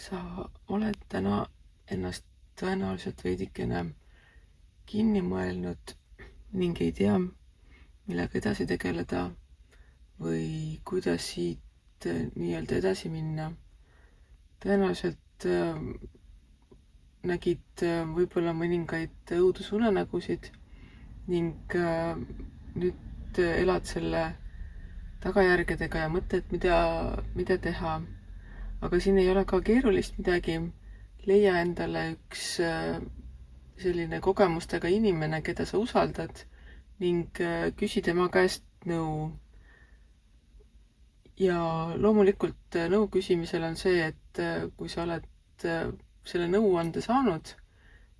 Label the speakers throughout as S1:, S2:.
S1: Sa oled täna ennast tõenäoliselt veidikene kinni mõelnud ning ei tea, millega edasi tegeleda või kuidas siit nii-öelda edasi minna. Tõenäoliselt nägid võib-olla mõningaid õudusunenägusid ning nüüd elad selle tagajärgedega ja mõtled, mida teha. Aga siin ei ole ka keerulist midagi. Leia endale üks selline kogemustega inimene, keda sa usaldad ning küsi tema käest nõu. Ja loomulikult nõu küsimisel on see, et kui sa oled selle nõuande saanud,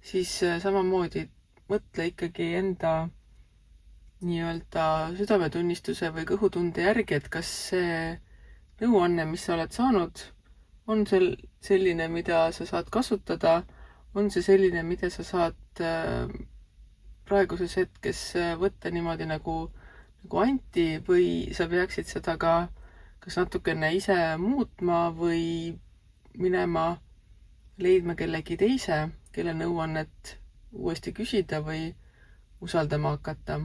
S1: siis samamoodi mõtle ikkagi enda nii-öelda südametunnistuse või kõhutunde järgi, et kas see nõuanne, mis sa oled saanud, on selline, mida sa saad kasutada, on see selline, mida sa saad praeguses hetkes võtta niimoodi nagu anti või sa peaksid seda ka kas natukene ise muutma või minema leidma kellegi teise, kelle nõuannet uuesti küsida või usaldama hakata.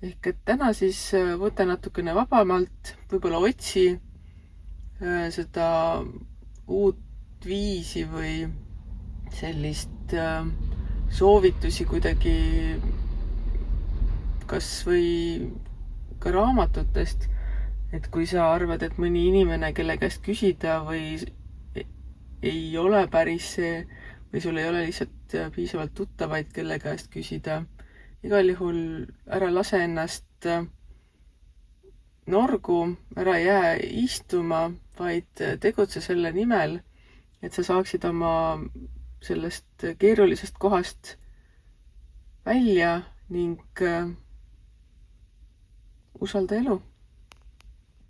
S1: Ehk et täna siis võta natukene vabamalt, võib-olla otsi seda uut viisi või sellist soovitusi kuidagi kas või ka raamatutest, et kui sa arvad, et mõni inimene, kelle käest küsida või ei ole päris see või sul ei ole lihtsalt piisavalt tuttavaid, kelle käest küsida, igal juhul ära lase ennast norgu, ära jää istuma, vaid tegutse selle nimel, et sa saaksid oma sellest keerulisest kohast välja ning usalda elu.